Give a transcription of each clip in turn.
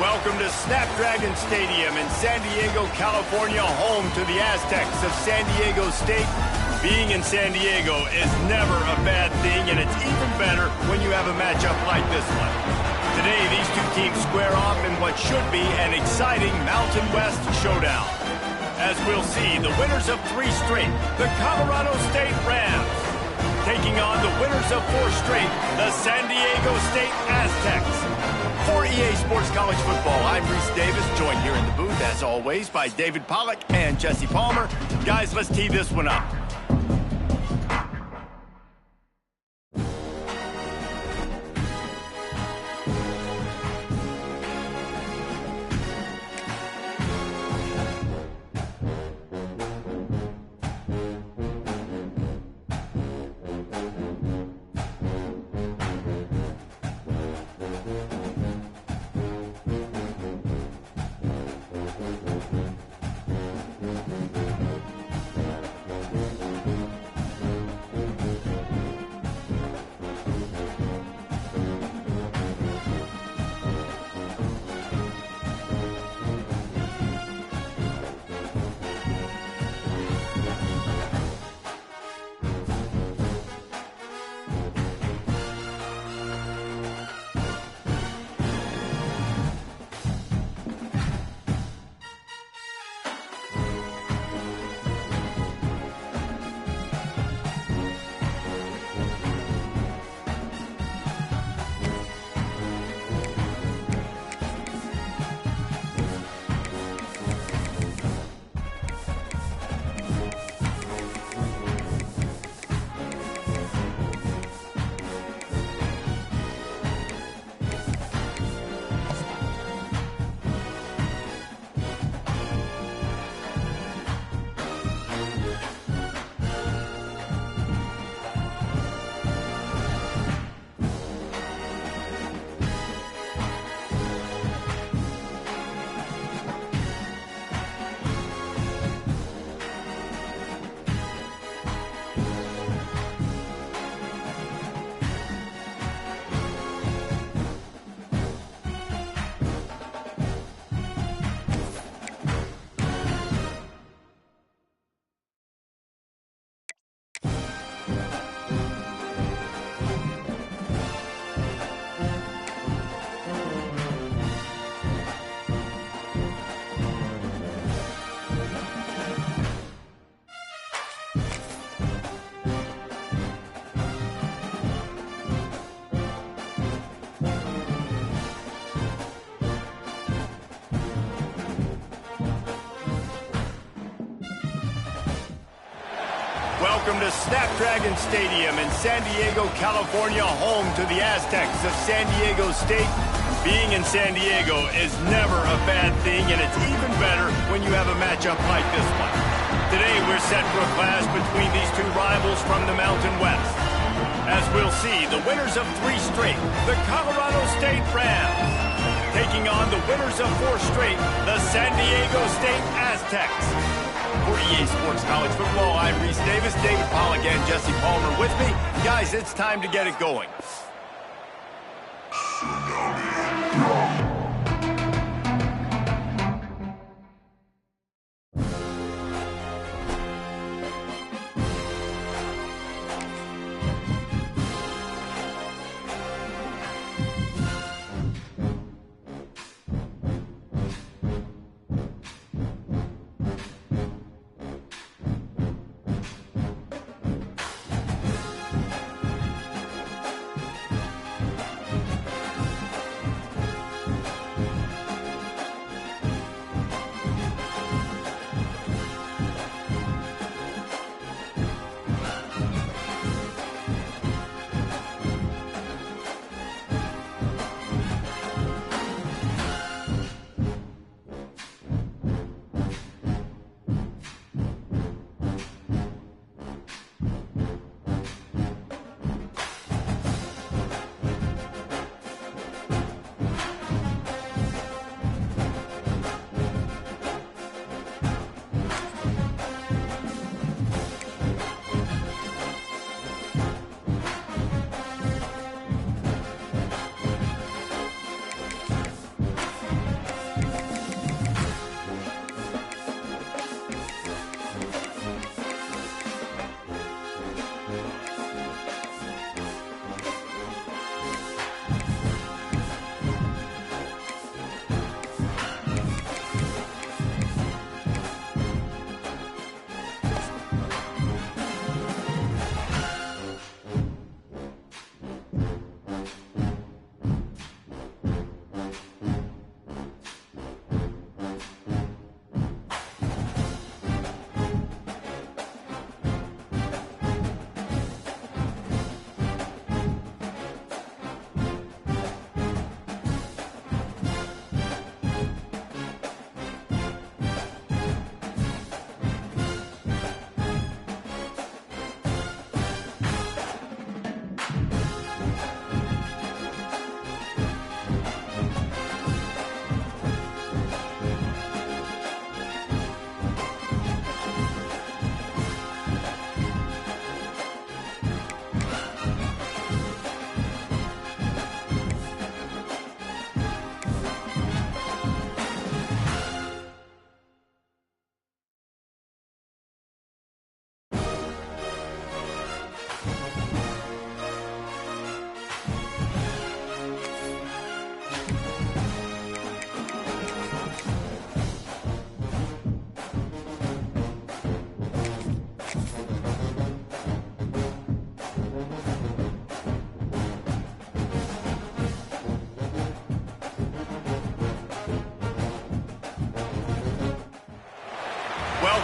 Welcome to Snapdragon Stadium in San Diego, California, home to the Aztecs of San Diego State. Being in San Diego is never a bad thing, and it's even better when you have a matchup like this one. Today, these two teams square off in what should be an exciting Mountain West showdown. As we'll see, the winners of 3 straight, the Colorado State Rams, taking on the winners of 4 straight, the San Diego State Aztecs. For EA Sports College Football, I'm Reese Davis, joined here in the booth, as always, by David Pollack and Jesse Palmer. Guys, let's tee this one up. Welcome to Snapdragon Stadium in San Diego, California, home to the Aztecs of San Diego State. Being in San Diego is never a bad thing, and it's even better when you have a matchup like this one. Today, we're set for a clash between these two rivals from the Mountain West. As we'll see, the winners of 3 straight, the Colorado State Rams, taking on the winners of 4 straight, the San Diego State Aztecs. For EA Sports College Football, I'm Reese Davis, David Pollack and Jesse Palmer with me. Guys, it's time to get it going.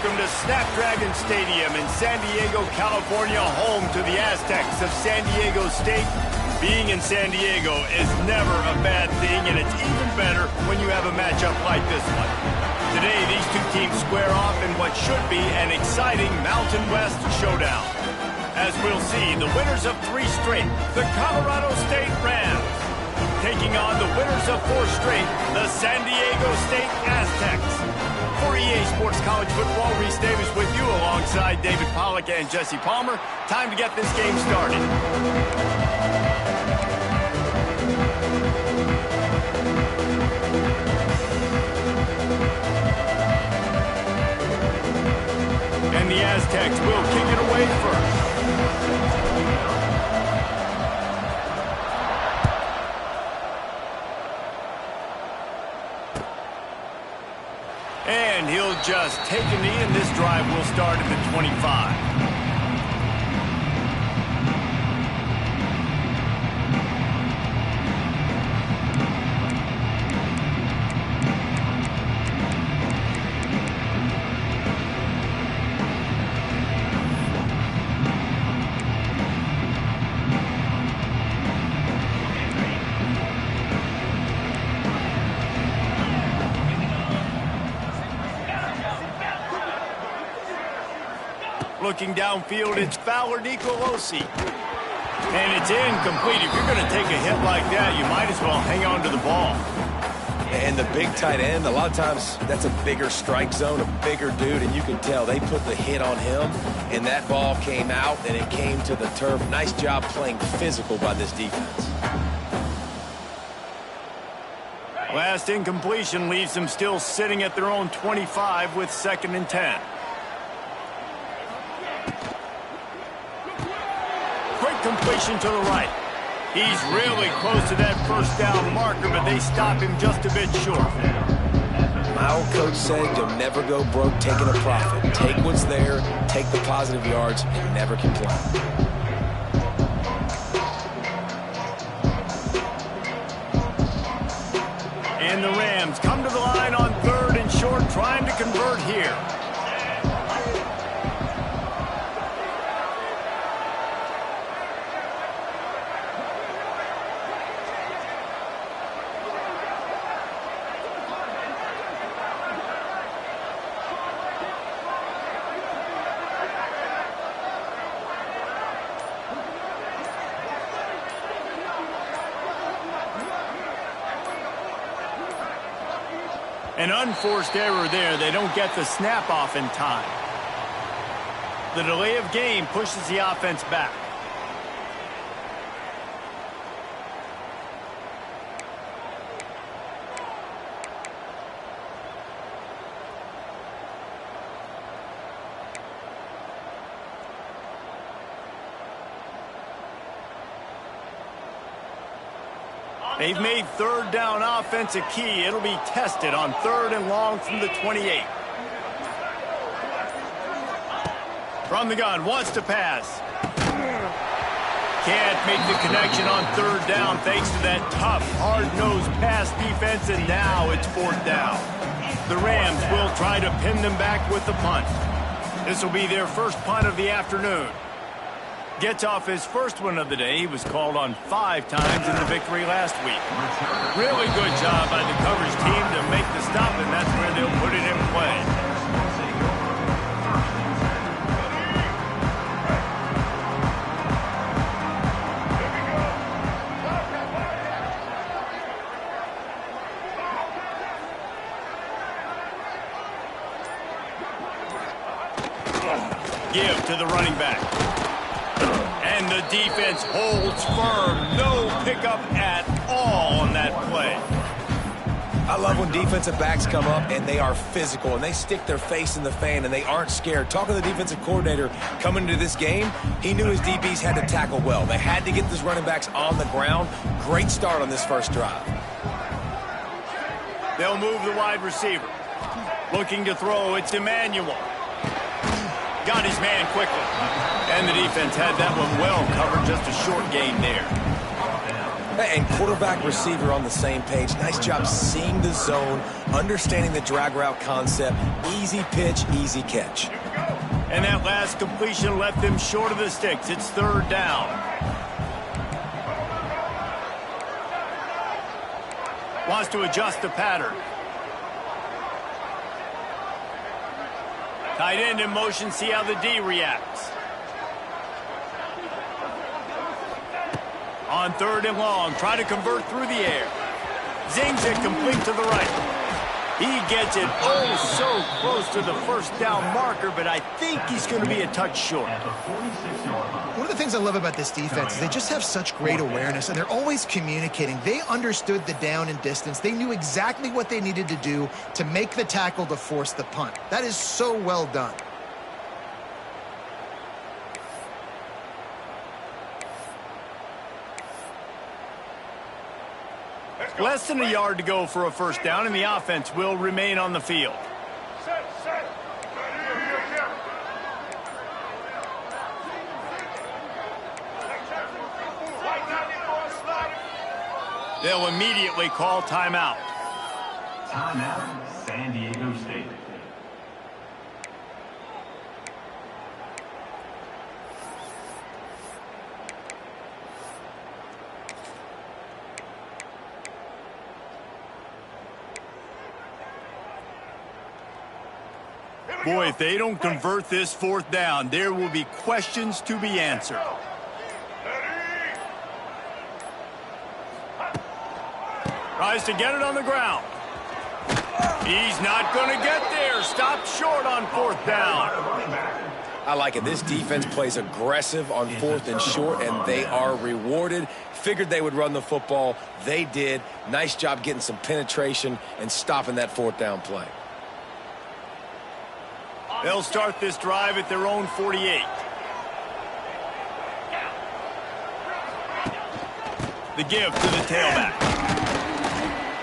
welcome to Snapdragon Stadium in San Diego, California, home to the Aztecs of San Diego State. Being in San Diego is never a bad thing, and it's even better when you have a matchup like this one. Today, these two teams square off in what should be an exciting Mountain West showdown. As we'll see, the winners of 3 straight, the Colorado State Rams, taking on the winners of 4 straight, the San Diego State Aztecs. For EA Sports College Football, Reese Davis with you alongside David Pollack and Jesse Palmer. Time to get this game started. And the Aztecs will kick it away first. And he'll just take a knee, and this drive will start at the 25. Looking downfield, it's Fowler Nicolosi. And it's incomplete. If you're going to take a hit like that, you might as well hang on to the ball. And the big tight end, a lot of times that's a bigger strike zone, a bigger dude, and you can tell they put the hit on him, and that ball came out, and it came to the turf. Nice job playing physical by this defense. Last incompletion leaves them still sitting at their own 25 with 2nd and 10. Quick completion to the right. He's really close to that first down marker, but they stop him just a bit short. My old coach said you'll never go broke taking a profit. Take what's there, take the positive yards, and never complain. And the Rams come to the line on 3rd and short, trying to convert here. An unforced error there. They don't get the snap off in time. The delay of game pushes the offense back. They've made 3rd down offense a key. It'll be tested on 3rd and long from the 28. From the gun, wants to pass. Can't make the connection on 3rd down thanks to that tough, hard-nosed pass defense, and now it's 4th down. The Rams will try to pin them back with the punt. This will be their first punt of the afternoon. Gets off his first one of the day. He was called on 5 times in the victory last week. Really good job by the coverage team to make the stop, and that's where they'll put it in play. Give to the running back. And the defense holds firm. No pickup at all on that play. I love when defensive backs come up and they are physical and they stick their face in the fan and they aren't scared. Talking to the defensive coordinator coming into this game, he knew his DBs had to tackle well. They had to get these running backs on the ground. Great start on this first drive. They'll move the wide receiver. Looking to throw, it's Emmanuel. Got his man quickly. And the defense had that one well covered, just a short gain there. And quarterback, receiver on the same page. Nice job seeing the zone, understanding the drag route concept. Easy pitch, easy catch. And that last completion left them short of the sticks. It's third down. Wants to adjust the pattern. Tight end in motion, see how the D reacts. On third and long, try to convert through the air. Zings it complete to the right. He gets it oh so close to the first down marker, but I think he's going to be a touch short. One of the things I love about this defense is they just have such great awareness, and they're always communicating. They understood the down and distance. They knew exactly what they needed to do to make the tackle to force the punt. That is so well done. Less than a yard to go for a first down, and the offense will remain on the field. They'll immediately call timeout. Timeout, San Diego State. Boy, if they don't convert this fourth down, there will be questions to be answered. Tries to get it on the ground. He's not going to get there. Stopped short on fourth down. I like it. This defense plays aggressive on fourth and short, and they are rewarded. Figured they would run the football. They did. Nice job getting some penetration and stopping that fourth down play. They'll start this drive at their own 48. The give to the tailback.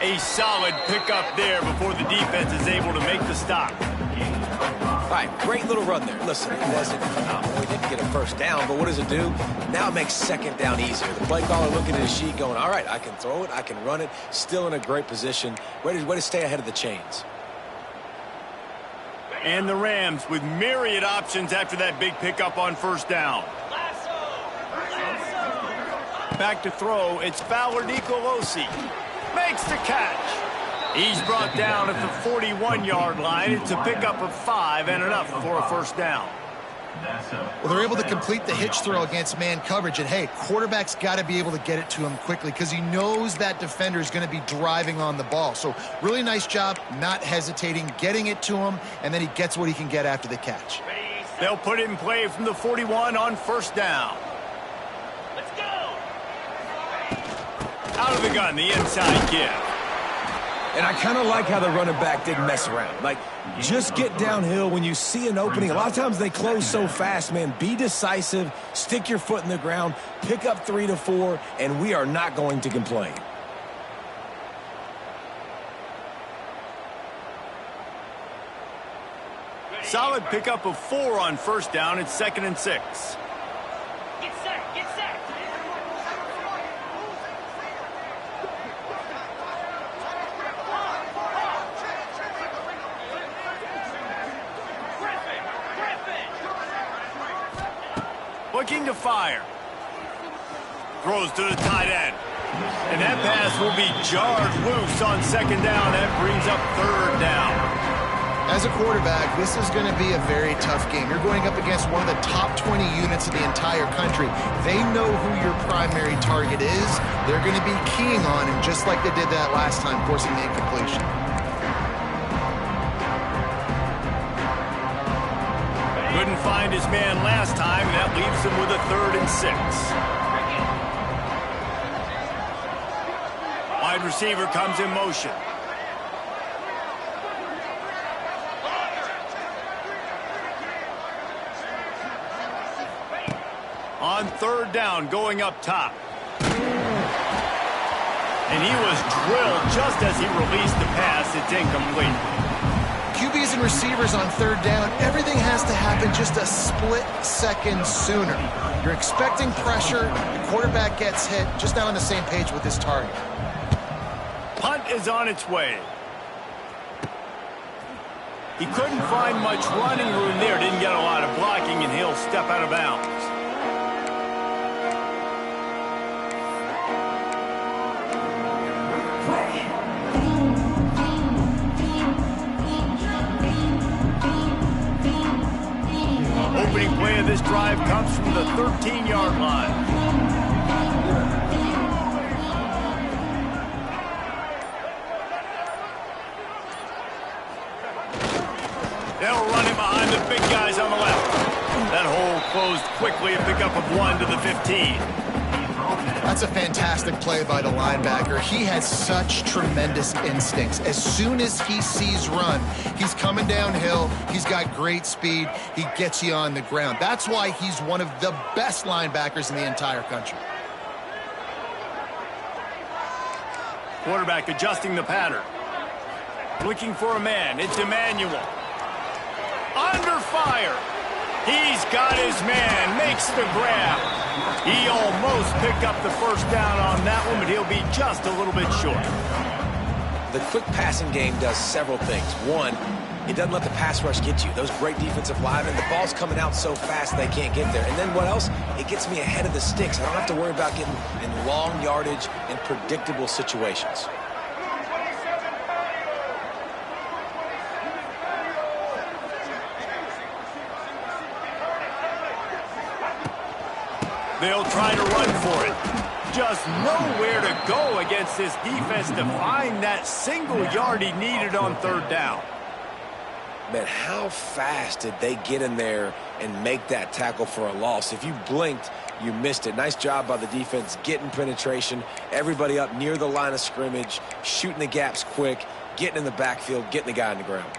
A solid pickup there before the defense is able to make the stop. All right, great little run there. Listen, it wasn't phenomenal. We didn't get a first down, but what does it do? Now it makes second down easier. The play caller looking at his sheet going, all right, I can throw it, I can run it. Still in a great position. Way to stay ahead of the chains. And the Rams with myriad options after that big pickup on first down. Back to throw, it's Fowler Nicolosi. Makes the catch. He's brought down at the 41-yard line. It's a pickup of 5 and enough for a first down. Well, they're able to complete the hitch throw against man coverage, and hey, quarterback's got to be able to get it to him quickly because he knows that defender is going to be driving on the ball. So really nice job, not hesitating, getting it to him, and then he gets what he can get after the catch. They'll put it in play from the 41 on first down. Let's go! Out of the gun, the inside give. And I kind of like how the running back didn't mess around. Like, just get downhill when you see an opening. A lot of times they close so fast, man. Be decisive, stick your foot in the ground, pick up 3 to 4, and we are not going to complain. Solid pickup of 4 on first down. It's 2nd and 6. Get set, get set. Looking to fire. Throws to the tight end. And that pass will be jarred loose on second down. That brings up third down. As a quarterback, this is going to be a very tough game. You're going up against one of the top 20 units in the entire country. They know who your primary target is. They're going to be keying on him just like they did that last time, forcing the incompletion. Couldn't find his man last time. That leaves him with a 3rd and 6. Wide receiver comes in motion. On third down, going up top. And he was drilled just as he released the pass. It's incomplete. QBs and receivers on third down, everything has to happen happen just a split second sooner. You're expecting pressure, the quarterback gets hit, just not on the same page with his target. Punt is on its way. He couldn't find much running room there, didn't get a lot of blocking, and he'll step out of bounds. Opening play of this drive comes from the 13-yard line. They'll run him behind the big guys on the left. That hole closed quickly, a pickup of 1 to the 15. That's a fantastic play by the linebacker. He has such tremendous instincts. As soon as he sees run, he's coming downhill. He's got great speed. He gets you on the ground. That's why he's one of the best linebackers in the entire country. Quarterback adjusting the pattern. Looking for a man. It's Emmanuel. Under fire. He's got his man. Makes the grab. He almost picked up the first down on that one, but he'll be just a little bit short. The quick passing game does several things. One, it doesn't let the pass rush get you. Those great defensive linemen, the ball's coming out so fast they can't get there. And then what else? It gets me ahead of the sticks. I don't have to worry about getting in long yardage and predictable situations. They'll try to run for it. Just nowhere to go against this defense to find that single yard he needed on third down. Man, how fast did they get in there and make that tackle for a loss? If you blinked, you missed it. Nice job by the defense getting penetration. Everybody up near the line of scrimmage, shooting the gaps quick, getting in the backfield, getting the guy on the ground.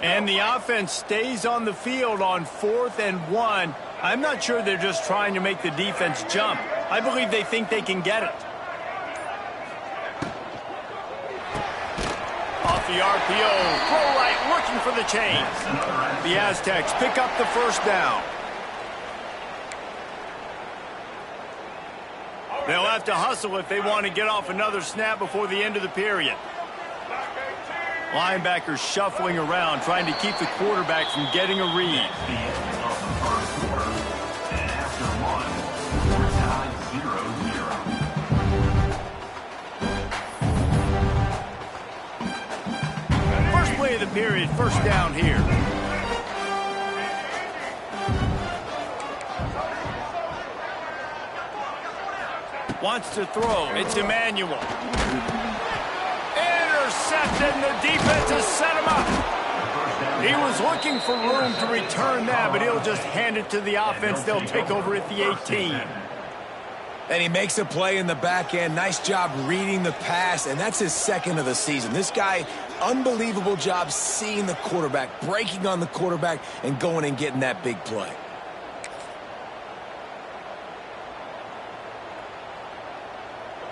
And the offense stays on the field on 4th and 1. I'm not sure they're just trying to make the defense jump. I believe they think they can get it. Off the RPO, throw right, looking for the chains. The Aztecs pick up the first down. They'll have to hustle if they want to get off another snap before the end of the period. Linebackers shuffling around, trying to keep the quarterback from getting a read. First play of the period, first down here. Wants to throw. It's Emmanuel. Intercepted, and the defense has set him up. He was looking for room to return that, but he'll just hand it to the offense. They'll take over at the 18. And he makes a play in the back end. Nice job reading the pass, and that's his second of the season. This guy, unbelievable job seeing the quarterback, breaking on the quarterback, and going and getting that big play.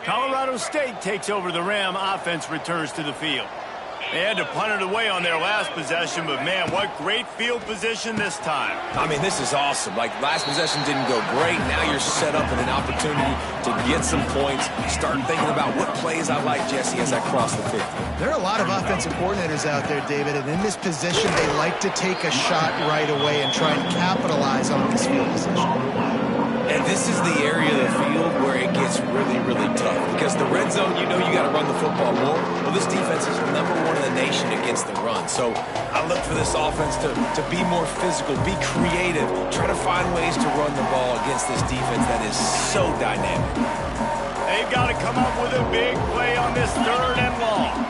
Colorado State takes over the Ram. Offense returns to the field. They had to punt it away on their last possession, but man, what great field position this time. I mean, this is awesome. Like, last possession didn't go great. Now you're set up with an opportunity to get some points. Start thinking about what plays I like, Jesse, as I cross the field. There are a lot of offensive coordinators out there, David, and in this position, they like to take a shot right away and try and capitalize on this field position. And this is the area of the field where it gets really, really tough. Because the red zone, you know you got to run the football more. Well, this defense is #1 in the nation against the run. So I look for this offense to be more physical, be creative, try to find ways to run the ball against this defense that is so dynamic. They've got to come up with a big play on this 3rd and long.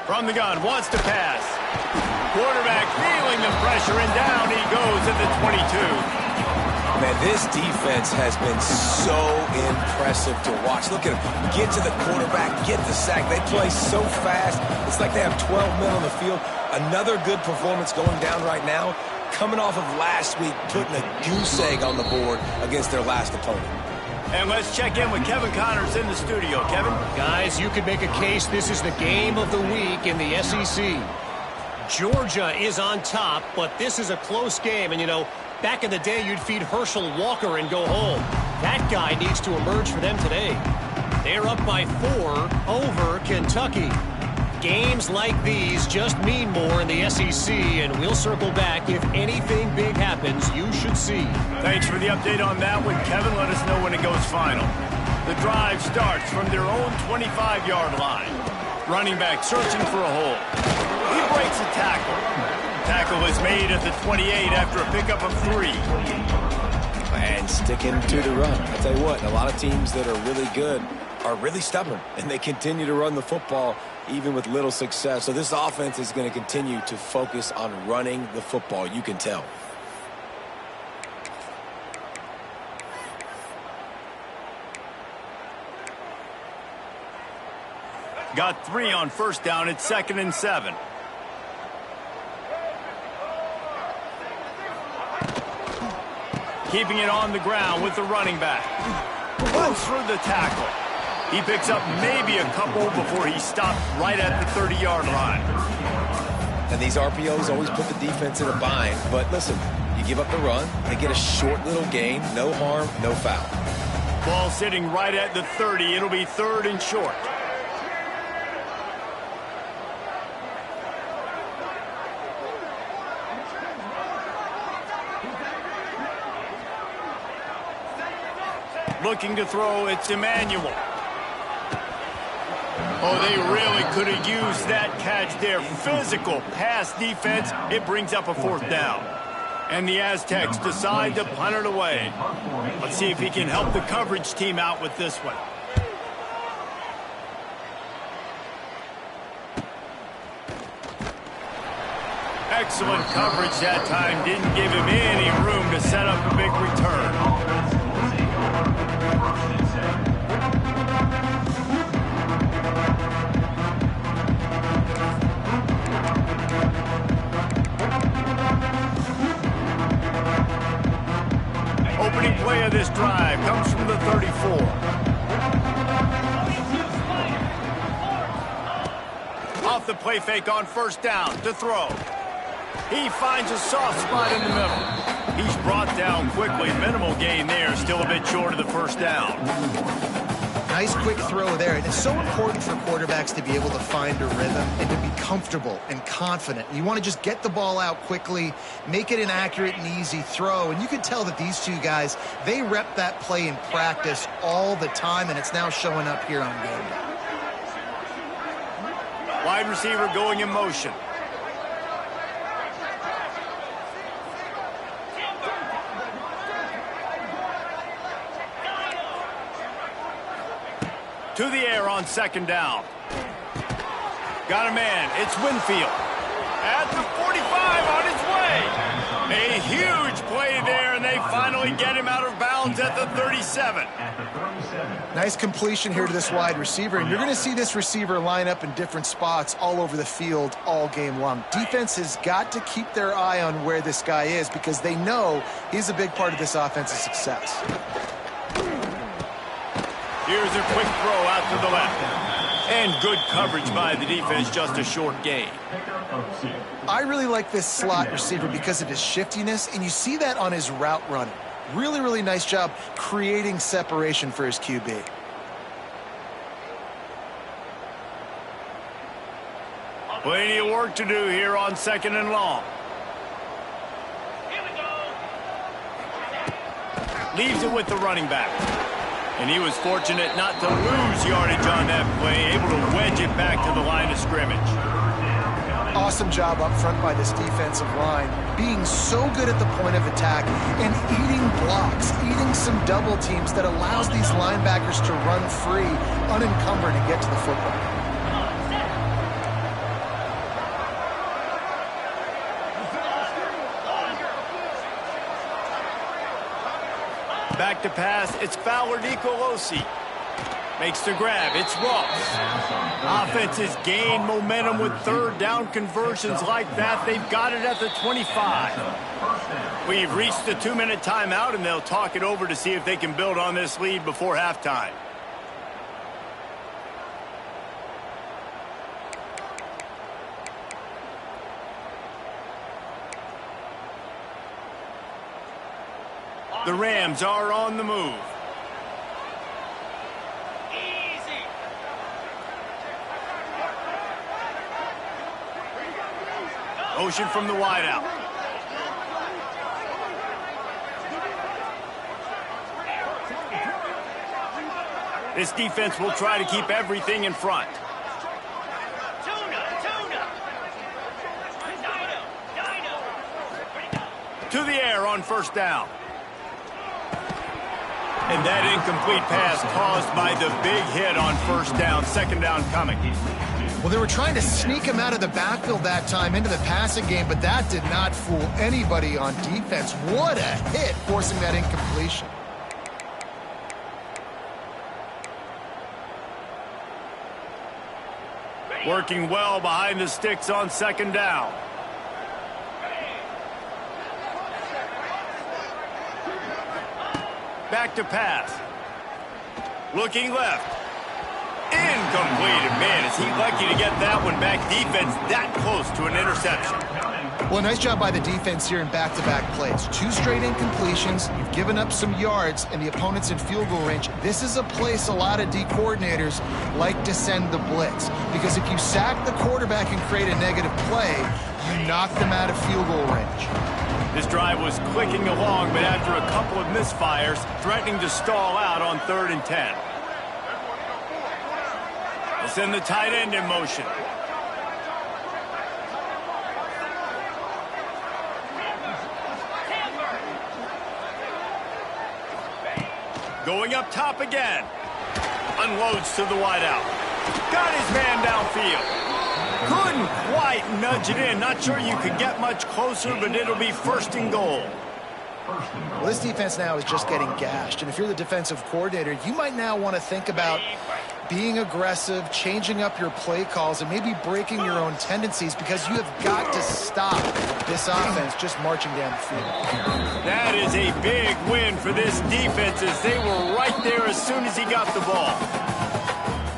From the gun, wants to pass. Quarterback feeling the pressure, and down he goes at the 22. Man, this defense has been so impressive to watch. Look at them get to the quarterback, get the sack. They play so fast. It's like they have 12 men on the field. Another good performance going down right now. coming off of last week, putting a goose egg on the board against their last opponent. And let's check in with Kevin Connors in the studio. Kevin? Guys, you could make a case this is the game of the week in the SEC. Georgia is on top, but this is a close game. And, you know, back in the day, you'd feed Herschel Walker and go home. That guy needs to emerge for them today. They're up by 4 over Kentucky. Games like these just mean more in the SEC, and we'll circle back if anything big happens you should see. Thanks for the update on that one, Kevin. Let us know when it goes final. The drive starts from their own 25-yard line. Running back searching for a hole. He breaks a tackle. Tackle is made at the 28 after a pickup of 3. And sticking to the run. I'll tell you what, a lot of teams that are really good are really stubborn, and they continue to run the football even with little success. So this offense is going to continue to focus on running the football. You can tell. Got 3 on first down. It's 2nd and 7. Keeping it on the ground with the running back. Runs through the tackle. He picks up maybe a couple before he stopped right at the 30-yard line. And these RPOs always put the defense in a bind. But listen, you give up the run, they get a short little gain, no harm, no foul. Ball sitting right at the 30. It'll be 3rd and short. Looking to throw, it's Emmanuel. Oh, they really could have used that catch there. Physical pass defense. It brings up a 4th down. And the Aztecs decide to punt it away. Let's see if he can help the coverage team out with this one. Excellent coverage that time. Didn't give him any room to set up a big return. Opening play of this drive comes from the 34. Off the play fake on first down to throw. He finds a soft spot in the middle. He's brought down quickly. Minimal gain there. Still a bit short of the first down. Nice quick throw there. And it's so important for quarterbacks to be able to find a rhythm and to be comfortable and confident. You want to just get the ball out quickly, make it an accurate and easy throw. And you can tell that these two guys, they rep that play in practice all the time, and it's now showing up here on game day. Wide receiver going in motion. To the air on 2nd down. Got a man. It's Winfield. At the 45 on his way. A huge play there, and they finally get him out of bounds at the 37. Nice completion here to this wide receiver, and you're going to see this receiver line up in different spots all over the field all game long. Defense has got to keep their eye on where this guy is because they know he's a big part of this offense's success. Here's a quick throw out to the left. And good coverage by the defense, just a short gain. I really like this slot receiver because of his shiftiness, and you see that on his route running. Really, really nice job creating separation for his QB. Plenty of work to do here on 2nd and long. Leaves it with the running back. And he was fortunate not to lose yardage on that play, able to wedge it back to the line of scrimmage. Awesome job up front by this defensive line, being so good at the point of attack and eating blocks, eating some double teams that allows these linebackers to run free, unencumbered, and get to the football. Back to pass, it's Fowler Nicolosi. Makes the grab. It's Ross. Offenses gain momentum with third down conversions like that. They've got it at the 25. We've reached the 2-minute timeout, and they'll talk it over to see if they can build on this lead before halftime. The Rams are on the move. Motion from the wideout. This defense will try to keep everything in front. To the air on first down. And that incomplete pass caused by the big hit on first down. Second down coming. Well, they were trying to sneak him out of the backfield that time into the passing game, but that did not fool anybody on defense. What a hit, forcing that incompletion. Working well behind the sticks on second down. Back to pass. Looking left. Incomplete. Man, is he lucky to get that one back. Defense that close to an interception. Well, nice job by the defense here in back-to-back plays. 2 straight incompletions. You've given up some yards, and the opponent's in field goal range. This is a place a lot of D coordinators like to send the blitz, because if you sack the quarterback and create a negative play, you knock them out of field goal range. This drive was clicking along, but after a couple of misfires, threatening to stall out on 3rd and 10. They'll send the tight end in motion. Going up top again. Unloads to the wideout. Got his man downfield. Couldn't quite nudge it in. Not sure you could get much closer, but it'll be 1st and goal. Well, this defense now is just getting gashed, and if you're the defensive coordinator, you might now want to think about being aggressive, changing up your play calls, and maybe breaking your own tendencies, because you have got to stop this offense just marching down the field. That is a big win for this defense, as they were right there as soon as he got the ball.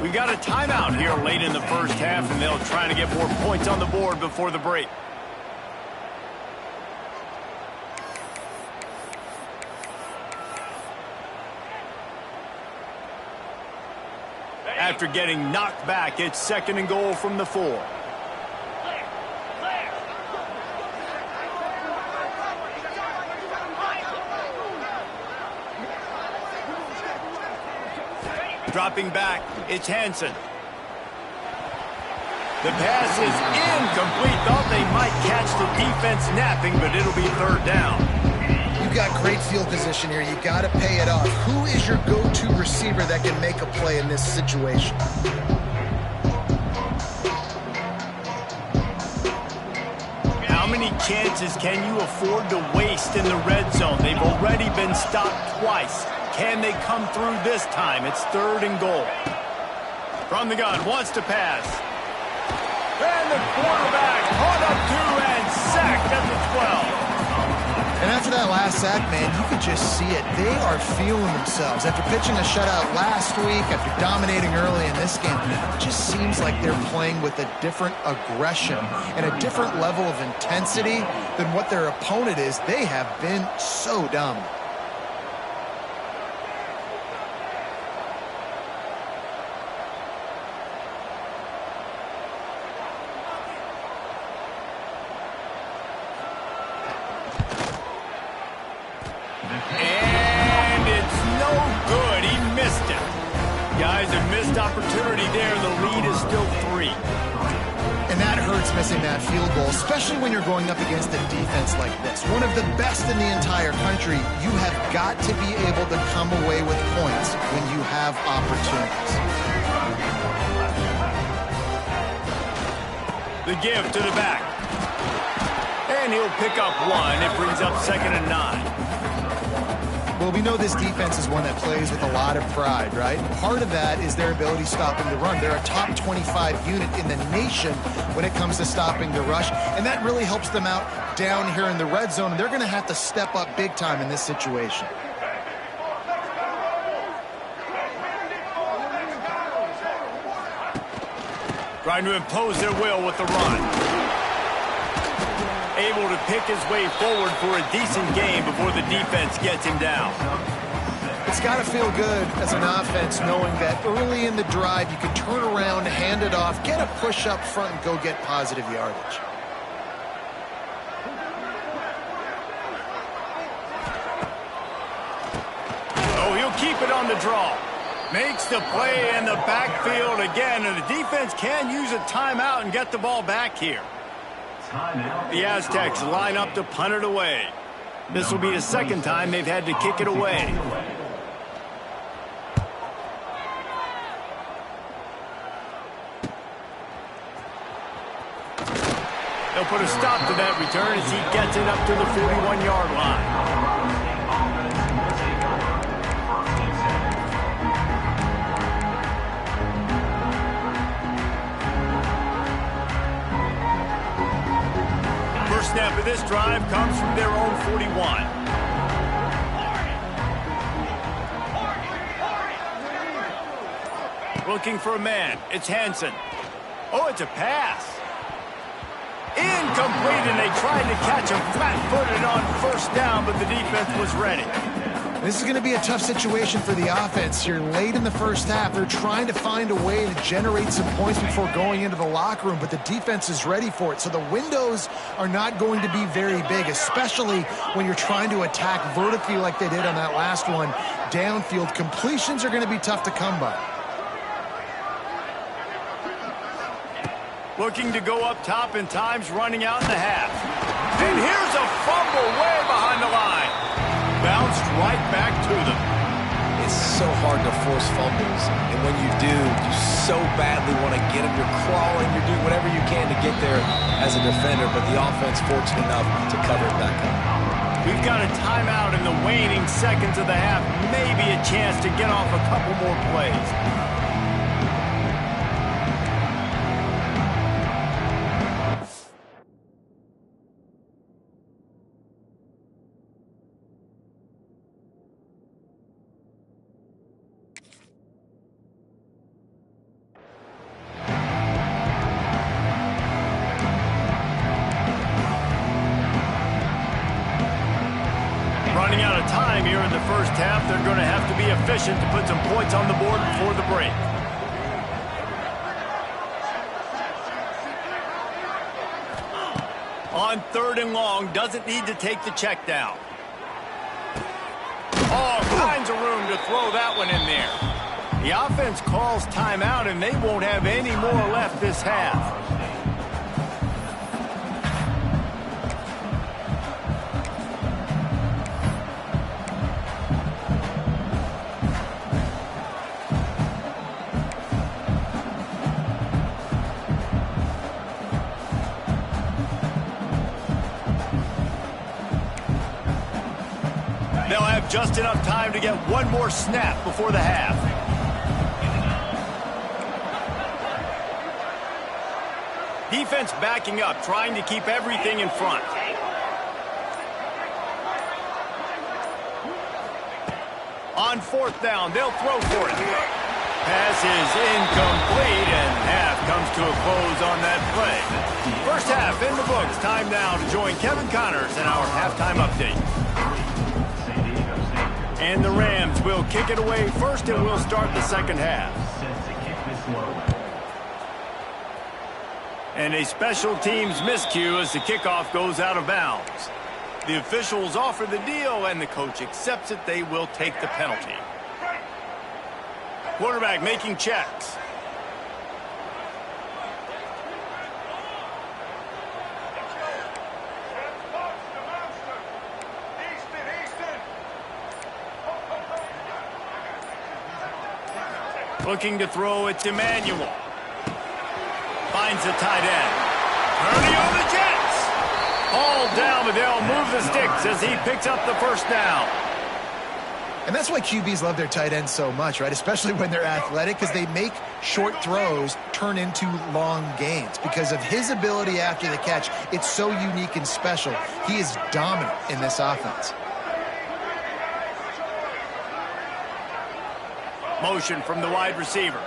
We got a timeout here late in the first half, and they'll try to get more points on the board before the break. After getting knocked back, it's 2nd and goal from the 4. Dropping back, it's Hansen. The pass is incomplete. Thought they might catch the defense napping, but it'll be 3rd down. You've got great field position here. You got to pay it off. Who is your go-to receiver that can make a play in this situation? How many chances can you afford to waste in the red zone? They've already been stopped twice. Can they come through this time? It's 3rd and goal. From the gun, wants to pass. And the quarterback caught up to and sacked at the 12. And after that last sack, man, you could just see it. They are feeling themselves. After pitching a shutout last week, after dominating early in this game, it just seems like they're playing with a different aggression and a different level of intensity than what their opponent is. They have been so dominant. And it's no good. He missed it. Guys, a missed opportunity there. The lead is still 3. And that hurts, missing that field goal, especially when you're going up against a defense like this. One of the best in the entire country. You have got to be able to come away with points when you have opportunities. The give to the back. And he'll pick up 1. It brings up 2nd and 9. Well, we know this defense is one that plays with a lot of pride, right? Part of that is their ability stopping the run. They're a top 25 unit in the nation when it comes to stopping the rush, and that really helps them out down here in the red zone, and they're going to have to step up big time in this situation. Trying to impose their will with the run. Able to pick his way forward for a decent game before the defense gets him down. It's got to feel good as an offense knowing that early in the drive you can turn around, hand it off, get a push up front, and go get positive yardage. Oh, he'll keep it on the draw. Makes the play in the backfield again, and the defense can use a timeout and get the ball back here. The Aztecs line up to punt it away. This will be the second time they've had to kick it away. They'll put a stop to that return as he gets it up to the 41-yard line. Snap of this drive comes from their own 41. Looking for a man. It's Hansen. Oh, it's a pass. Incomplete, and they tried to catch him flat-footed on first down, but the defense was ready. This is going to be a tough situation for the offense here. Late in the first half, they're trying to find a way to generate some points before going into the locker room, but the defense is ready for it. So the windows are not going to be very big, especially when you're trying to attack vertically like they did on that last one. Downfield completions are going to be tough to come by. Looking to go up top, and time's running out in the half. And here's a fumble way behind the line. Bounced right back to them. It's so hard to force fumbles, and when you do, you so badly want to get them. You're crawling, you're doing whatever you can to get there as a defender, but the offense fortunate enough to cover it back up. We've got a timeout in the waning seconds of the half, maybe a chance to get off a couple more plays. Running out of time here in the first half. They're going to have to be efficient to put some points on the board before the break. On 3rd and long, doesn't need to take the check down. All kinds of room to throw that one in there. The offense calls timeout, and they won't have any more left this half. They'll have just enough time to get one more snap before the half. Defense backing up, trying to keep everything in front. On 4th down, they'll throw for it. Pass is incomplete, and half comes to a close on that play. First half in the books. Time now to join Kevin Connors in our halftime update. And the Rams will kick it away first, and we'll start the second half. And a special teams miscue as the kickoff goes out of bounds. The officials offer the deal, and the coach accepts it. They will take the penalty. Quarterback making checks. Looking to throw, it's Emmanuel. Finds the tight end. Purdy on the Jets. All down, but they'll move the sticks as he picks up the first down. And that's why QBs love their tight ends so much, right? Especially when they're athletic, because they make short throws turn into long gains. Because of his ability after the catch, it's so unique and special. He is dominant in this offense. Motion from the wide receiver.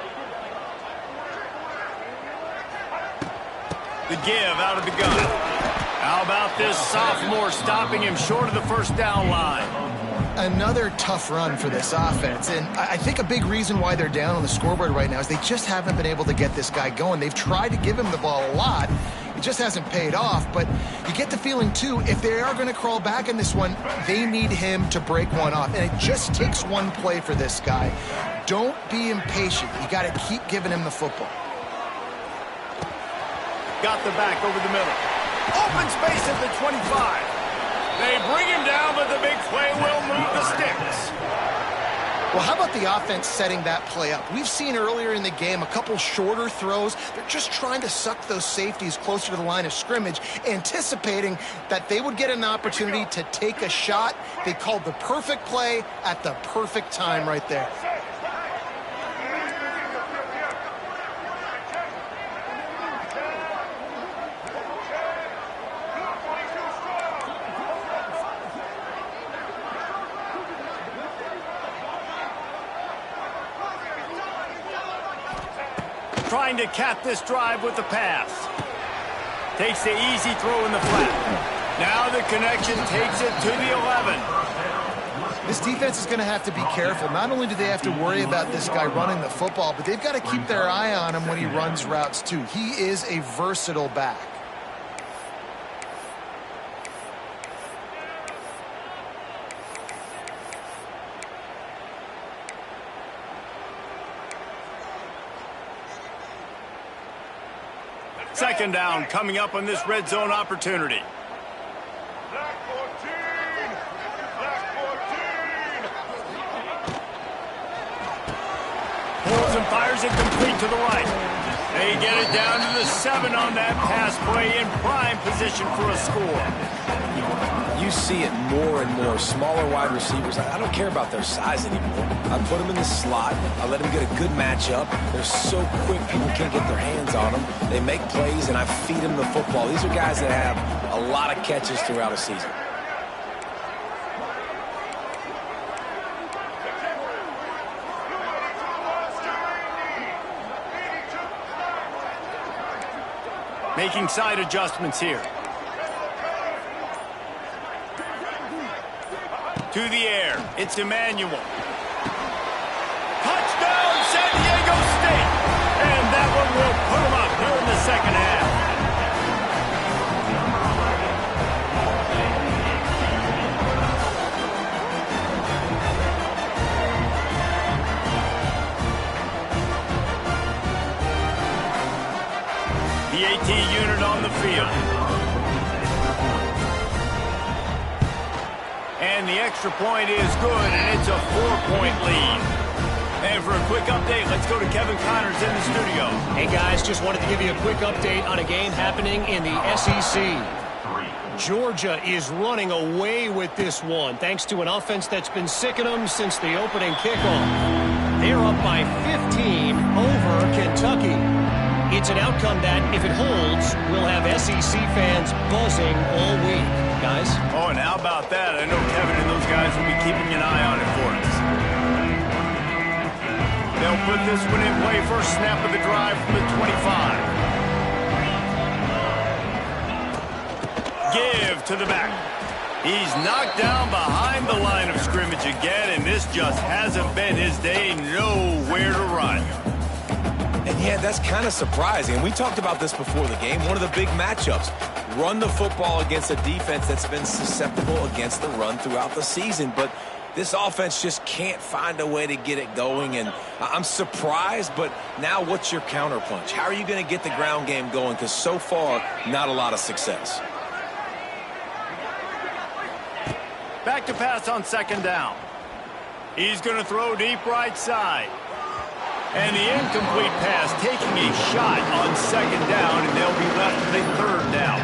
The give out of the gun. How about this sophomore stopping him short of the first down line? Another tough run for this offense, and I think a big reason why they're down on the scoreboard right now is they just haven't been able to get this guy going. They've tried to give him the ball a lot. It just hasn't paid off, but you get the feeling, too, if they are going to crawl back in this one, they need him to break one off, and it just takes one play for this guy. Don't be impatient. You got to keep giving him the football. Got the back over the middle. Open space at the 25. They bring him down, but the big play will move the sticks. Well, how about the offense setting that play up? We've seen earlier in the game a couple shorter throws. They're just trying to suck those safeties closer to the line of scrimmage, anticipating that they would get an opportunity to take a shot. They called the perfect play at the perfect time right there. Trying to cap this drive with the pass. Takes the easy throw in the flat. Now the connection takes it to the 11. This defense is going to have to be careful. Not only do they have to worry about this guy running the football, but they've got to keep their eye on him when he runs routes too. He is a versatile back. Second down coming up on this red zone opportunity. Black 14! Black 14! Pulls and fires it complete to the right. They get it down to the 7 on that pass play, in prime position for a score. You see it more and more. Smaller wide receivers. I don't care about their size anymore. I put them in the slot. I let them get a good matchup. They're so quick, people can't get their hands on them. They make plays, and I feed them the football. These are guys that have a lot of catches throughout a season. Making side adjustments here. To the air, it's Emmanuel. Touchdown, San Diego State! And that one will put them up here in the second half. The AT unit on the field. And the extra point is good, and it's a 4-point lead. And for a quick update, let's go to Kevin Connors in the studio. Hey, guys, just wanted to give you a quick update on a game happening in the SEC. Georgia is running away with this one, thanks to an offense that's been sicking them since the opening kickoff. They're up by 15 over Kentucky. It's an outcome that, if it holds, will have SEC fans buzzing all week. Guys? Oh, and how about that? I know Kevin and those guys will be keeping an eye on it for us. They'll put this one in play. First snap of the drive from the 25. Give to the back. He's knocked down behind the line of scrimmage again, and this just hasn't been his day. Nowhere to run. And yeah, that's kind of surprising. We talked about this before the game. One of the big matchups. Run the football against a defense that's been susceptible against the run throughout the season. But this offense just can't find a way to get it going. And I'm surprised, but now what's your counterpunch? How are you going to get the ground game going? Because so far, not a lot of success. Back to pass on second down. He's going to throw deep right side. And the incomplete pass taking a shot on second down, and they'll be left with a third down.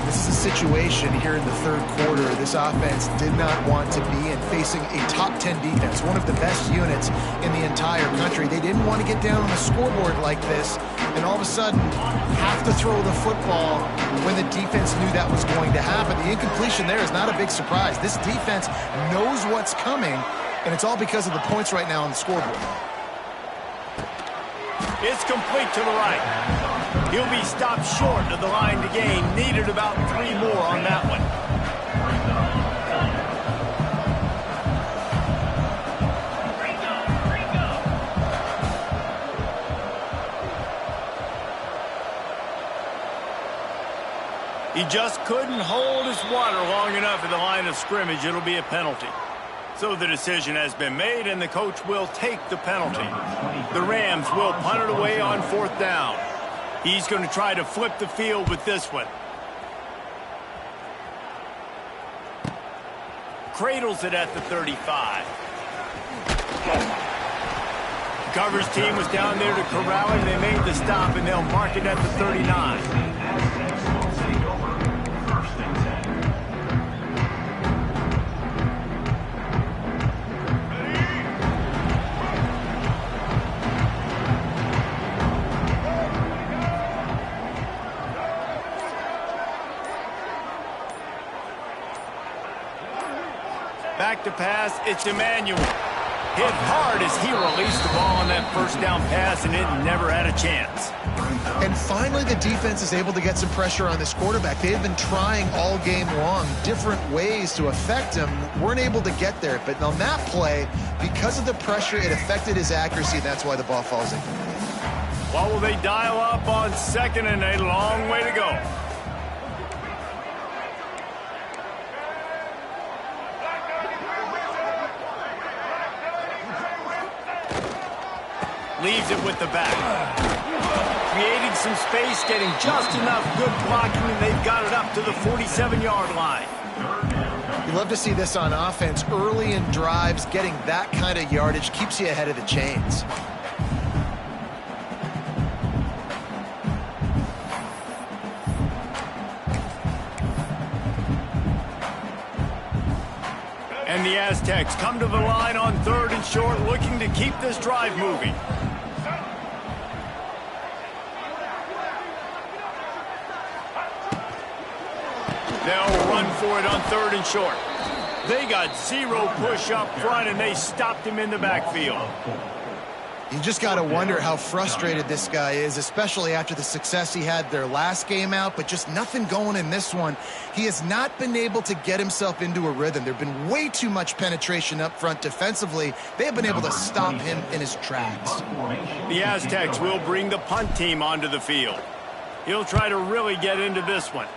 This is a situation here in the third quarter this offense did not want to be in, facing a top 10 defense, one of the best units in the entire country. They didn't want to get down on the scoreboard like this and all of a sudden have to throw the football when the defense knew that was going to happen. The incompletion there is not a big surprise. This defense knows what's coming, and it's all because of the points right now on the scoreboard. It's complete to the right. He'll be stopped short of the line to gain. Needed about 3 more on that one. He just couldn't hold his water long enough at the line of scrimmage. It'll be a penalty. So the decision has been made, and the coach will take the penalty. The Rams will punt it away on 4th down. He's going to try to flip the field with this one. Cradles it at the 35. The coverage team was down there to corral him. They made the stop, and they'll mark it at the 39. Back to pass, it's Emmanuel. Hit hard as he released the ball on that first down pass, and it never had a chance. And finally, the defense is able to get some pressure on this quarterback. They have been trying all game long different ways to affect him. Weren't able to get there, but on that play, because of the pressure, it affected his accuracy, and that's why the ball falls in. What will they dial up on 2nd and a long way to go? Leaves it with the back. Creating some space, getting just enough good blocking, and they've got it up to the 47-yard line. You love to see this on offense. Early in drives, getting that kind of yardage keeps you ahead of the chains. And the Aztecs come to the line on 3rd and short, looking to keep this drive moving. They'll run for it on 3rd and short. They got 0 push up front, and they stopped him in the backfield. You just got to wonder how frustrated this guy is, especially after the success he had their last game out, but just nothing going in this one. He has not been able to get himself into a rhythm. There have been way too much penetration up front defensively. They have been able to stop him in his tracks. The Aztecs will bring the punt team onto the field. He'll try to really get into this one.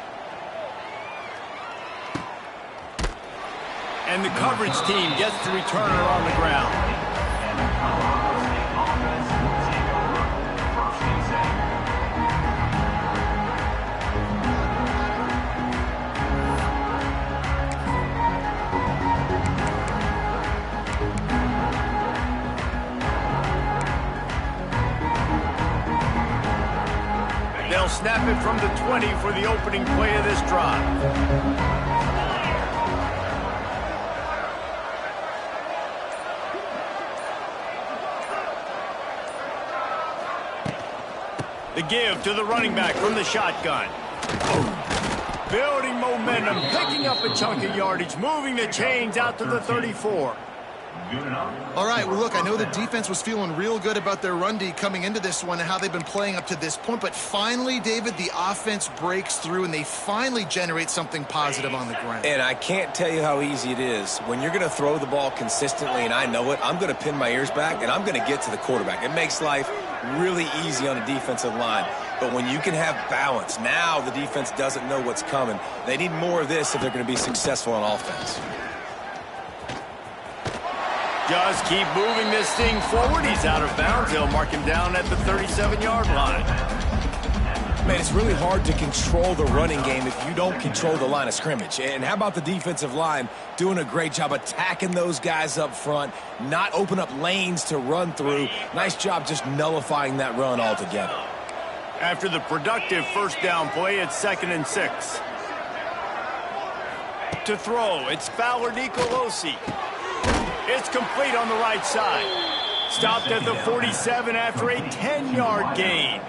And the coverage team gets the returner on the ground. They'll snap it from the 20 for the opening play of this drive. The give to the running back from the shotgun. Building momentum, picking up a chunk of yardage, moving the chains out to the 34. All right, well, look, I know the defense was feeling real good about their run D coming into this one and how they've been playing up to this point, but finally, David, the offense breaks through and they finally generate something positive on the ground. And I can't tell you how easy it is. When you're going to throw the ball consistently, and I know it, I'm going to pin my ears back, and I'm going to get to the quarterback. It makes life really easy on the defensive line. But when you can have balance, now the defense doesn't know what's coming. They need more of this if they're going to be successful on offense. Just keep moving this thing forward. He's out of bounds. They'll mark him down at the 37-yard line. Man, it's really hard to control the running game if you don't control the line of scrimmage. And how about the defensive line doing a great job attacking those guys up front, not open up lanes to run through. Nice job just nullifying that run altogether. After the productive first down play, it's 2nd and 6. out to throw. It's Fowler Nicolosi. It's complete on the right side. Stopped at the 47 after a 10-yard gain.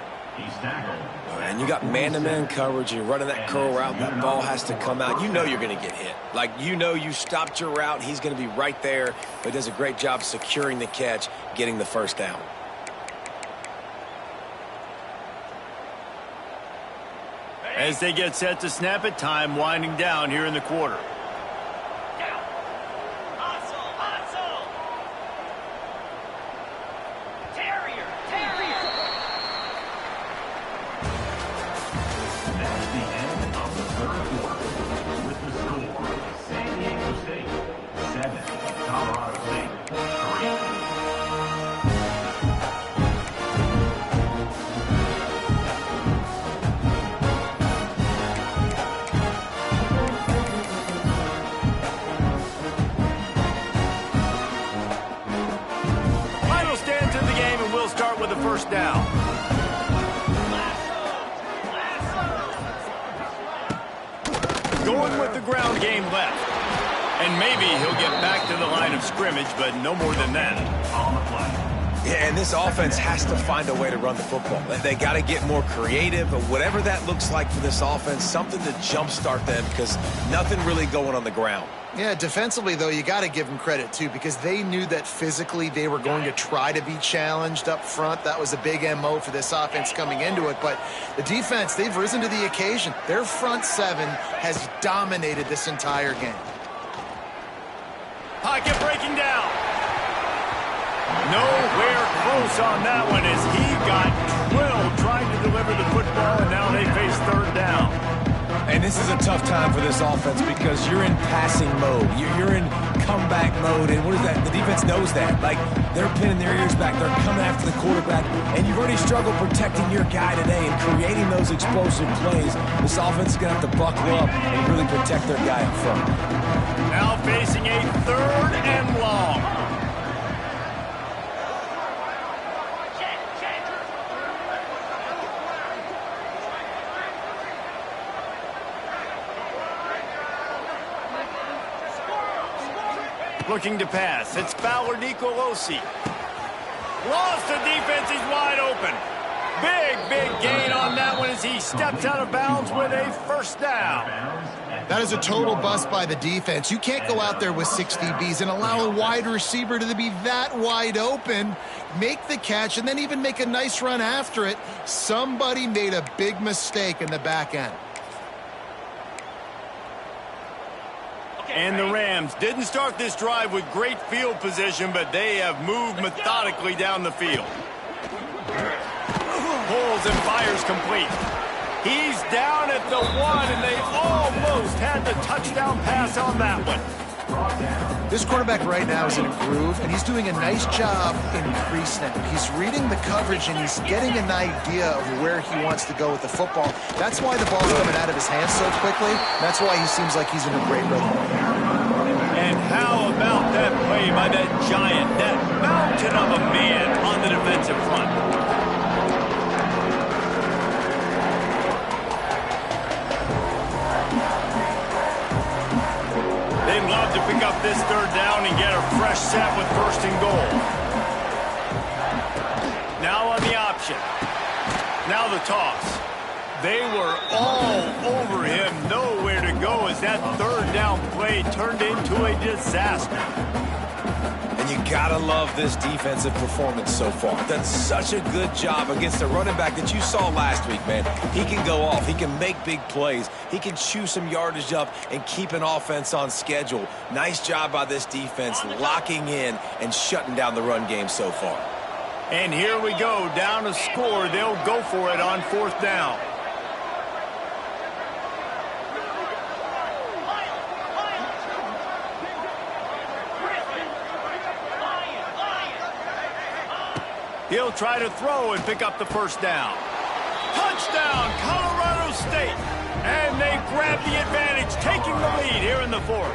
And you got man-to-man coverage. You're running that curl route. That ball has to come out. You know you're going to get hit. Like, you know you stopped your route. He's going to be right there. But does a great job securing the catch, getting the first down. As they get set to snap it, time winding down here in the quarter. First down. Going with the ground game left. And maybe he'll get back to the line of scrimmage, but no more than that. Yeah, and this offense has to find a way to run the football. They got to get more creative, but whatever that looks like for this offense, something to jumpstart them because nothing really going on the ground. Yeah, defensively, though, you got to give them credit, too, because they knew that physically they were going to try to be challenged up front. That was a big MO for this offense coming into it. But the defense, they've risen to the occasion. Their front seven has dominated this entire game. Pocket breaking down. Nowhere close on that one as he got drilled trying to deliver the football, and now they face third down. And this is a tough time for this offense because you're in passing mode. You're in comeback mode. And what is that? The defense knows that. Like, they're pinning their ears back. They're coming after the quarterback. And you've already struggled protecting your guy today and creating those explosive plays. This offense is going to have to buckle up and really protect their guy up front. Now facing a third and long. Looking to pass. It's Fowler Nicolosi. Lost the defense. He's wide open. Big gain on that one as he steps out of bounds with a first down. That is a total bust by the defense. You can't go out there with 6 DBs and allow a wide receiver to be that wide open, make the catch, and then even make a nice run after it. Somebody made a big mistake in the back end. And the Rams didn't start this drive with great field position, but they have moved methodically down the field. Pulls and fires complete. He's down at the 1, and they almost had the touchdown pass on that one. This quarterback right now is in a groove, and he's doing a nice job increasing it. He's reading the coverage, and he's getting an idea of where he wants to go with the football. That's why the ball's coming out of his hands so quickly. That's why he seems like he's in a great rhythm. And how about that play by that giant, that mountain of a man on the defensive front? They'd love to pick up this third down and get a fresh set with first and goal. Now on the option. Now the toss. They were all over him, nowhere to go as that third down play turned into a disaster. And you gotta love this defensive performance so far. Done such a good job against a running back that you saw last week, man. He can go off. He can make big plays. He can chew some yardage up and keep an offense on schedule. Nice job by this defense locking in and shutting down the run game so far. And here we go, down a score. They'll go for it on fourth down. He'll try to throw and pick up the first down. Touchdown, Colorado State. And they grab the advantage, taking the lead here in the fourth.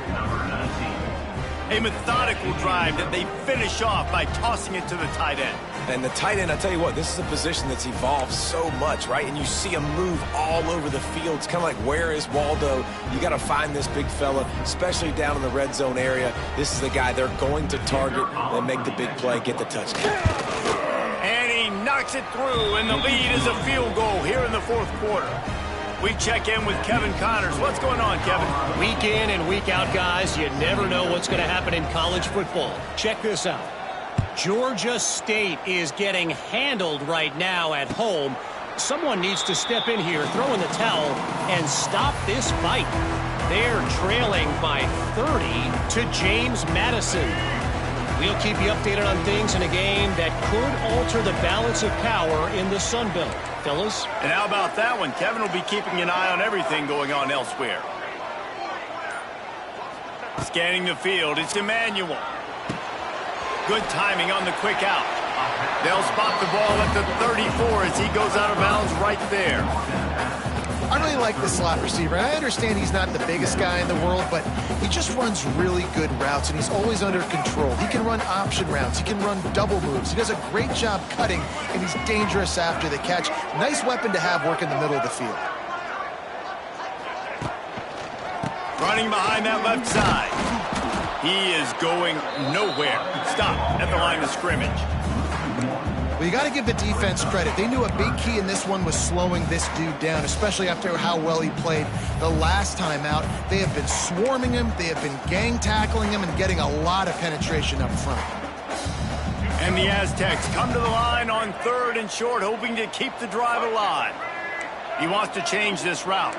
A A methodical drive that they finish off by tossing it to the tight end. And the tight end, I tell you what, this is a position that's evolved so much, right? And you see him move all over the field. It's kind of like, where is Waldo? You got to find this big fella, especially down in the red zone area. This is the guy they're going to target and make the big play, get the touchdown. And he knocks it through, and the lead is a field goal here in the fourth quarter. We check in with Kevin Connors. What's going on, Kevin? Week in and week out, guys, you never know what's going to happen in college football. Check this out. Georgia State is getting handled right now at home. Someone needs to step in here, throw in the towel, and stop this fight. They're trailing by 30 to James Madison. We'll keep you updated on things in a game that could alter the balance of power in the Sun Belt. Fellas? And how about that one? Kevin will be keeping an eye on everything going on elsewhere. Scanning the field, it's Emmanuel. Good timing on the quick out. They'll spot the ball at the 34 as he goes out of bounds right there. I really like the slot receiver. I understand he's not the biggest guy in the world, but he just runs really good routes, and he's always under control. He can run option routes. He can run double moves. He does a great job cutting, and he's dangerous after the catch. Nice weapon to have work in the middle of the field. Running behind that left side. He is going nowhere. Stop at the line of scrimmage. Well, you got to give the defense credit. They knew a big key in this one was slowing this dude down, especially after how well he played the last time out. They have been swarming him. They have been gang tackling him and getting a lot of penetration up front. And the Aztecs come to the line on 3rd and short, hoping to keep the drive alive. He wants to change this route.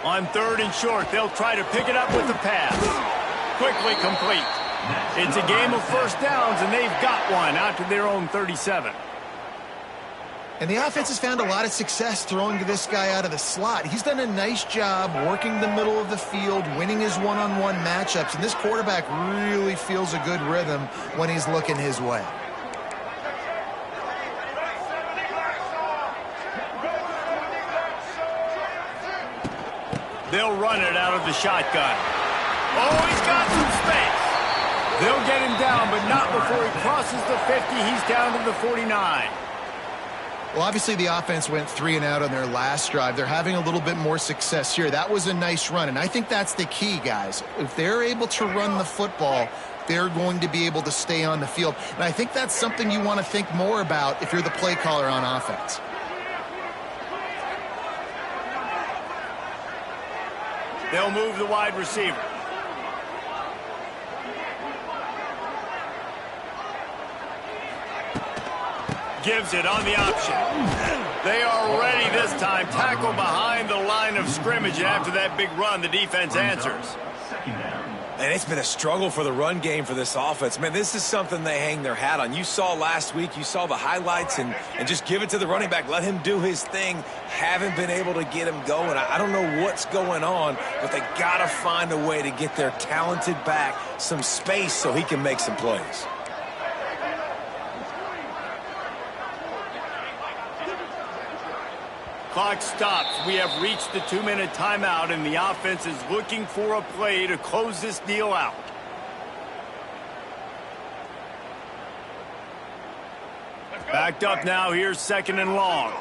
On 3rd and short, they'll try to pick it up with the pass. Quickly complete. It's a game of first downs, and they've got one out to their own 37. And the offense has found a lot of success throwing to this guy out of the slot. He's done a nice job working the middle of the field, winning his one-on-one matchups, and this quarterback really feels a good rhythm when he's looking his way. They'll run it out of the shotgun. Oh, he's got some space. They'll get him down, but not before he crosses the 50. He's down to the 49. Well, obviously the offense went 3 and out on their last drive. They're having a little bit more success here. That was a nice run, and I think that's the key, guys. If they're able to run the football, they're going to be able to stay on the field. And I think that's something you want to think more about if you're the play caller on offense. They'll move the wide receiver. Gives it on the option. They are ready this time. Tackle behind the line of scrimmage, and after that big run, the defense answers. And it's been a struggle for the run game for this offense. Man, this is something they hang their hat on. You saw last week, you saw the highlights, and just give it to the running back. Let him do his thing. Haven't been able to get him going. I don't know what's going on, but they got to find a way to get their talented back some space so he can make some plays. Clock stops. We have reached the 2-minute timeout, and the offense is looking for a play to close this deal out. Backed up now. Here's 2nd and long.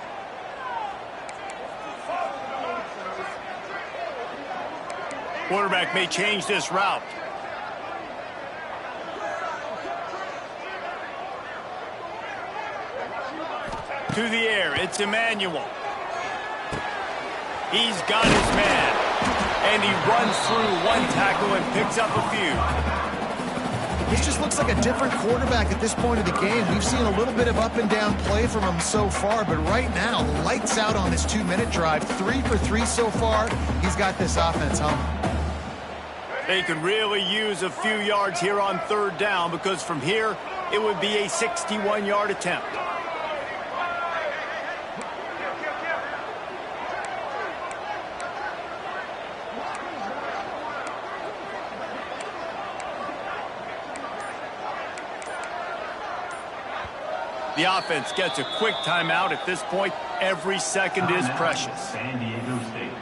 Quarterback may change this route. To the air. It's Emmanuel. He's got his man, and he runs through one tackle and picks up a few. This just looks like a different quarterback at this point of the game. We've seen a little bit of up and down play from him so far, but right now, lights out on this 2-minute drive. 3 for 3 so far. He's got this offense humming. They could really use a few yards here on 3rd down, because from here, it would be a 61-yard attempt. The offense gets a quick timeout. At this point, every second is precious. San Diego State.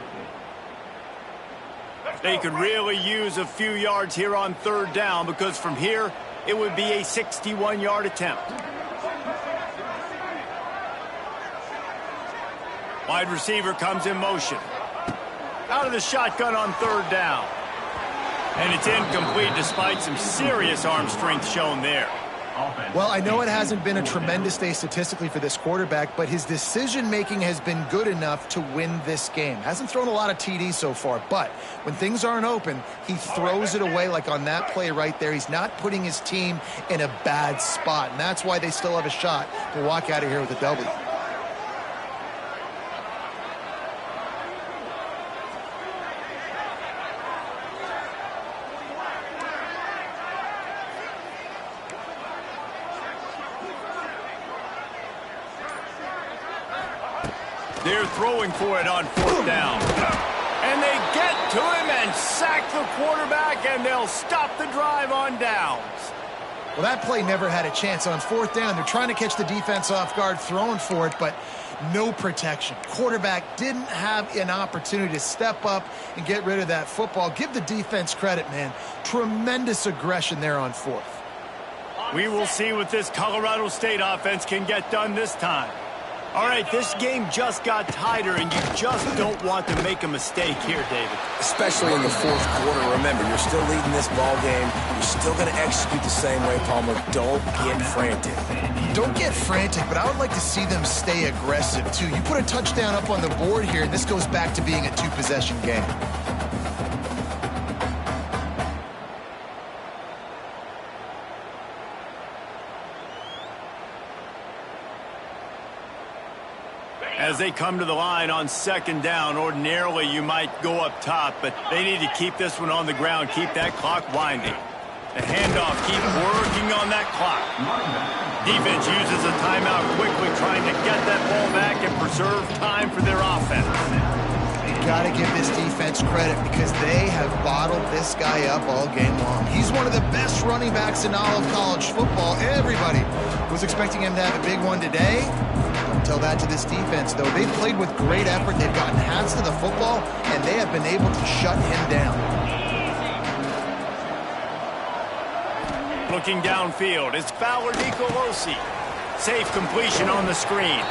They could really use a few yards here on third down because from here, it would be a 61-yard attempt. Wide receiver comes in motion. Out of the shotgun on third down. And it's incomplete despite some serious arm strength shown there. Well, I know it hasn't been a tremendous day statistically for this quarterback, but his decision-making has been good enough to win this game. Hasn't thrown a lot of TDs so far, but when things aren't open, he throws it away like on that play right there. He's not putting his team in a bad spot, and that's why they still have a shot to walk out of here with a W. They're throwing for it on fourth down. And they get to him and sack the quarterback, and they'll stop the drive on downs. Well, that play never had a chance. On fourth down, they're trying to catch the defense off guard, throwing for it, but no protection. Quarterback didn't have an opportunity to step up and get rid of that football. Give the defense credit, man. Tremendous aggression there on fourth. We will see what this Colorado State offense can get done this time. All right, this game just got tighter, and you just don't want to make a mistake here, David. Especially in the fourth quarter. Remember, you're still leading this ball game. You're still going to execute the same way, Palmer. Don't get frantic. Don't get frantic, but I would like to see them stay aggressive, too. You put a touchdown up on the board here, and this goes back to being a two-possession game. As they come to the line on second down, ordinarily you might go up top, but they need to keep this one on the ground, keep that clock winding. The handoff, keep working on that clock. Defense uses a timeout quickly, trying to get that ball back and preserve time for their offense. You got to give this defense credit because they have bottled this guy up all game long. He's one of the best running backs in all of college football. Everybody was expecting him to have a big one today. Don't tell that to this defense, though. They've played with great effort. They've gotten hands to the football, and they have been able to shut him down. Looking downfield, it's Fowler Nicolosi. Safe completion on the screen.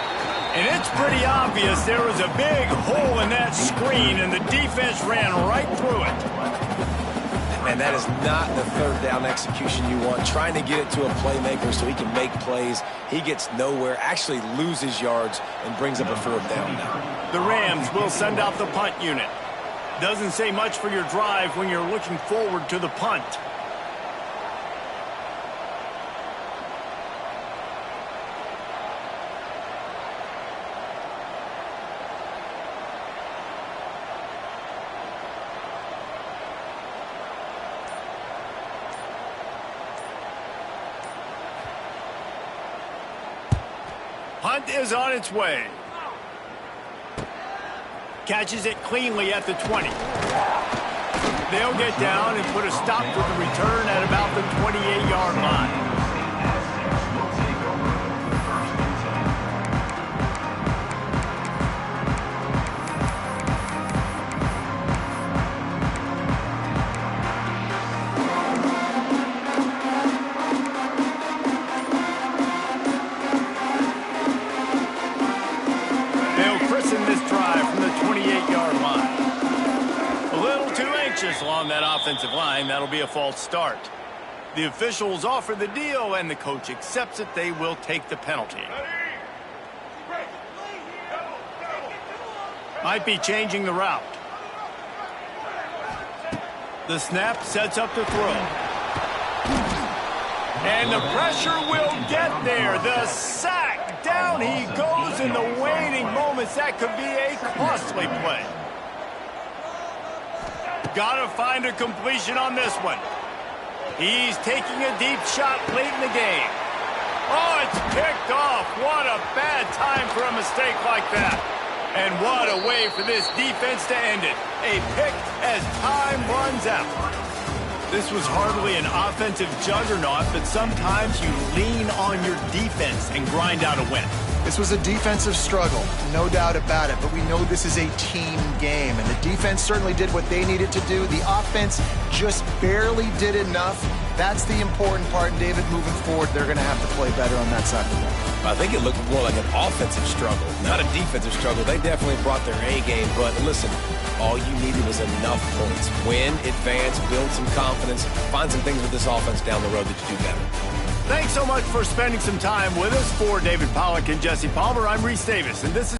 And it's pretty obvious there was a big hole in that screen, and the defense ran right through it. Man, that is not the third down execution you want. Trying to get it to a playmaker so he can make plays. He gets nowhere, actually loses yards, and brings up a fourth down now. The Rams will send out the punt unit. Doesn't say much for your drive when you're looking forward to the punt. Punt is on its way. Catches it cleanly at the 20. They'll get down and put a stop to the return at about the 28-yard line. Along that offensive line, that'll be a false start. The officials offer the deal, and the coach accepts it. They will take the penalty. Might be changing the route. The snap sets up the throw. And the pressure will get there. The sack. Down he goes in the waning moments. That could be a costly play. Got to find a completion on this one. He's taking a deep shot late in the game. Oh, it's picked off. What a bad time for a mistake like that. And what a way for this defense to end it. A pick as time runs out. This was hardly an offensive juggernaut, but sometimes you lean on your defense and grind out a win. This was a defensive struggle, no doubt about it, but we know this is a team game, and the defense certainly did what they needed to do. The offense just barely did enough. That's the important part, and David, moving forward, they're going to have to play better on that side of the ball. I think it looked more like an offensive struggle, not a defensive struggle. They definitely brought their A game, but listen, all you needed was enough points. Win, advance, build some confidence, find some things with this offense down the road that you do better. Thanks so much for spending some time with us. For David Pollack and Jesse Palmer, I'm Reese Davis, and this is